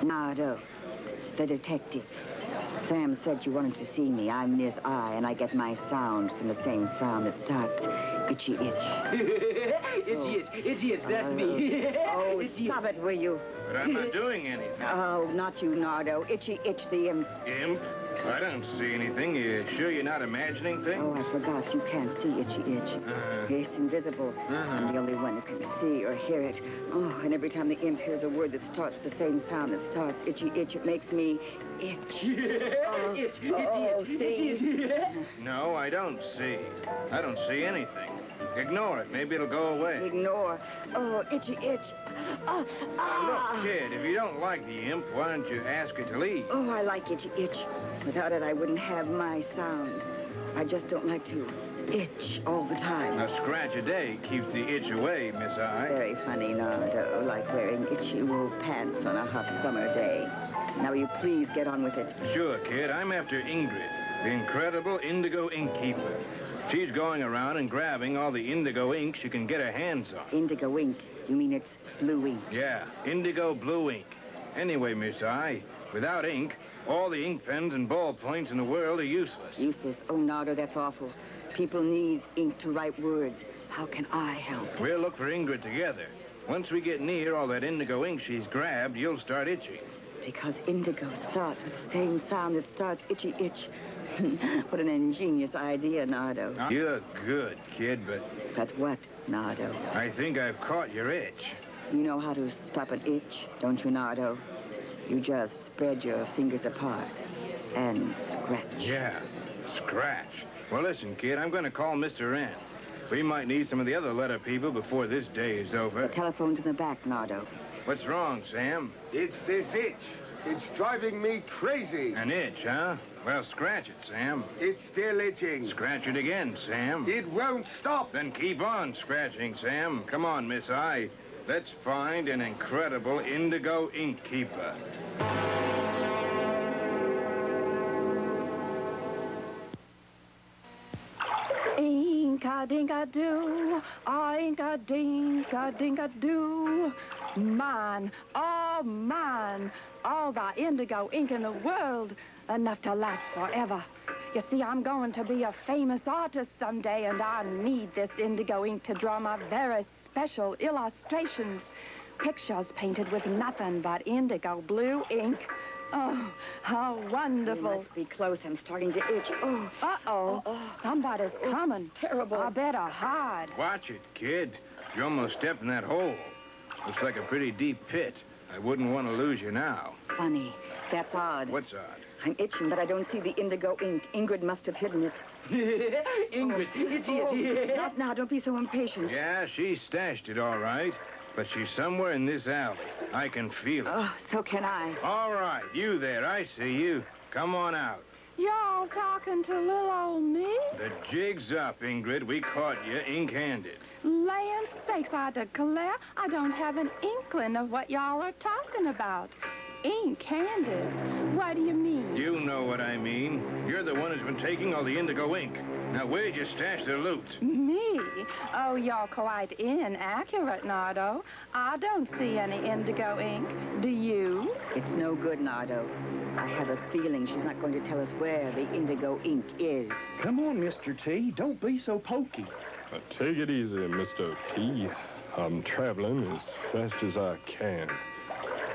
Nardo, the detective. Sam said you wanted to see me. I'm Miss I, and I get my sound from the same sound that starts Itchy Itch. Itchy Itch, that's me. Oh, stop it, will you? But I'm not doing anything. Oh, not you, Nardo. Itchy Itch, the imp. Imp? I don't see anything. You sure you're not imagining things? Oh, I forgot. You can't see Itchy Itch. It's invisible. I'm the only one who can see or hear it. Oh, and every time the imp hears a word that starts with the same sound that starts Itchy Itch, it makes me itch. Itchy. No, I don't see. I don't see anything. Ignore it. Maybe it'll go away. Ignore. Oh, Itchy Itch. Look, kid, if you don't like the imp, why don't you ask it to leave? Oh, I like Itchy Itch. Without it, I wouldn't have my sound. I just don't like to itch all the time. A scratch a day keeps the itch away, Miss I. Very funny, Nardo, like wearing itchy wool pants on a hot summer day. Now, will you please get on with it? Sure, kid. I'm after Ingrid, the incredible indigo ink keeper. She's going around and grabbing all the indigo ink she can get her hands on. Indigo ink? You mean it's blue ink? Yeah, indigo blue ink. Anyway, Miss I, without ink, all the ink pens and ballpoints in the world are useless. Useless? Oh, Nardo, that's awful. People need ink to write words. How can I help? We'll look for Ingrid together. Once we get near all that indigo ink she's grabbed, you'll start itching. Because indigo starts with the same sound that starts Itchy Itch. What an ingenious idea, Nardo. You're good, kid, but... But what, Nardo? I think I've caught your itch. You know how to stop an itch, don't you, Nardo? You just spread your fingers apart and scratch. Yeah, scratch. Well, listen, kid, I'm going to call Mr. N. We might need some of the other letter people before this day is over. The telephone's in the back, Nardo. What's wrong, Sam? It's this itch. It's driving me crazy. An itch, huh? Well, scratch it, Sam. It's still itching. Scratch it again, Sam. It won't stop. Then keep on scratching, Sam. Come on, Miss I. Let's find an incredible indigo ink keeper. Ink-a-dink-a-doo, ink-a-dink-a-dink-a-doo. Mine, all mine, all the indigo ink in the world, enough to last forever. You see, I'm going to be a famous artist someday, and I need this indigo ink to draw my very special illustrations. Pictures painted with nothing but indigo blue ink. Oh, how wonderful. You must be close. I'm starting to itch. Oh. Uh-oh. Somebody's coming. Terrible. I better hide. Watch it, kid. You almost stepped in that hole. Looks like a pretty deep pit. I wouldn't want to lose you now. Funny. That's odd. What's odd? I'm itching, but I don't see the indigo ink. Ingrid must have hidden it. Ingrid, Itchy. Not now. Don't be so impatient. Yeah, she stashed it all right. But she's somewhere in this alley. I can feel it. Oh, so can I. All right, you there. I see you. Come on out. Y'all talking to little old me? The jig's up, Ingrid. We caught you ink-handed. Land sakes, I declare, I don't have an inkling of what y'all are talking about. Ink-handed? What do you mean? You know what I mean. You're the one who's been taking all the indigo ink. Now, where'd you stash the loot? Me? Oh, you're quite inaccurate, Nardo. I don't see any indigo ink. Do you? It's no good, Nardo. I have a feeling she's not going to tell us where the indigo ink is. Come on, Mr. T. Don't be so pokey. Take it easy, Mr. P. I'm traveling as fast as I can.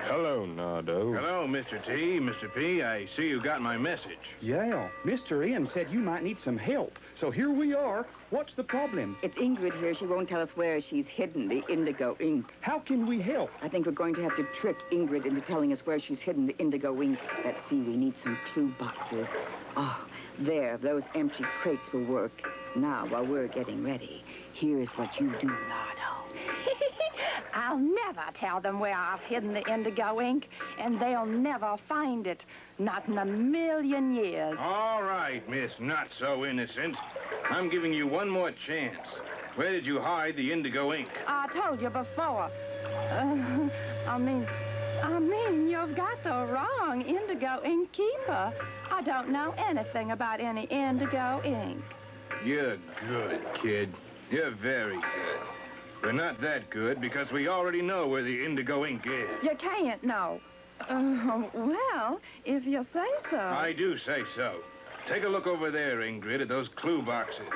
Hello, Nardo. Hello, Mr. T. Mr. P, I see you got my message. Yeah, Mr. N said you might need some help. So here we are. What's the problem? It's Ingrid here. She won't tell us where she's hidden the indigo ink. How can we help? I think we're going to have to trick Ingrid into telling us where she's hidden the indigo ink. Let's see, we need some clue boxes. Oh, there, those empty crates will work. Now, while we're getting ready, here's what you do, Nardo. I'll never tell them where I've hidden the indigo ink, and they'll never find it. Not in a million years. All right, Miss Not-So-Innocent. I'm giving you one more chance. Where did you hide the indigo ink? I told you before. I mean, you've got the wrong indigo ink keeper. I don't know anything about any indigo ink. You're good, kid. You're very good. We're not that good because we already know where the indigo ink is. You can't know. Well, if you say so. I do say so. Take a look over there, Ingrid, at those clue boxes.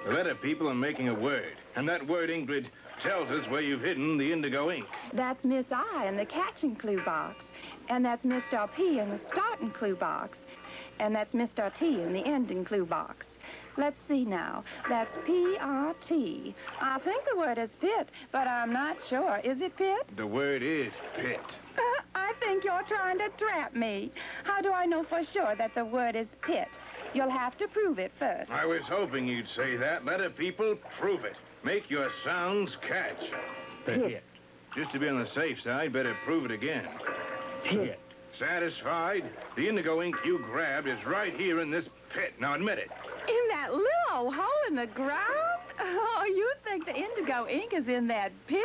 The letter people are making a word, and that word, Ingrid, tells us where you've hidden the indigo ink. That's Miss I in the catching clue box. And that's Mr. P in the starting clue box. And that's Mr. T in the ending clue box. Let's see now. That's P-R-T. I think the word is pit, but I'm not sure. Is it pit? The word is pit. I think you're trying to trap me. How do I know for sure that the word is pit? You'll have to prove it first. I was hoping you'd say that. Letter people, prove it. Make your sounds catch. Pit. Just to be on the safe side, better prove it again. Pit. Satisfied? The indigo ink you grabbed is right here in this pit. Now admit it. In that little old hole in the ground? Oh, you think the indigo ink is in that pit?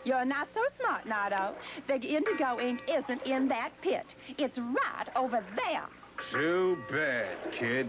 You're not so smart, Nardo. The indigo ink isn't in that pit. It's right over there. Too bad, kid.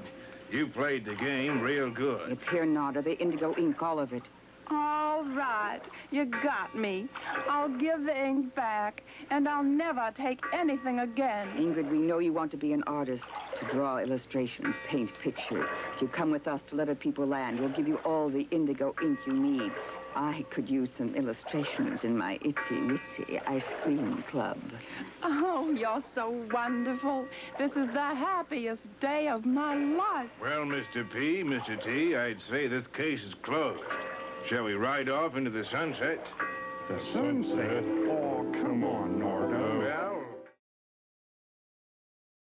You played the game real good. It's here, Nardo. The indigo ink, all of it. All right. You got me. I'll give the ink back, and I'll never take anything again. Ingrid, we know you want to be an artist, to draw illustrations, paint pictures. If you come with us to Letter People Land, we'll give you all the indigo ink you need. I could use some illustrations in my Itsy-Witsy Ice Cream Club. Oh, you're so wonderful. This is the happiest day of my life. Well, Mr. P, Mr. T, I'd say this case is closed. Shall we ride off into the sunset? The sunset? Oh, come on,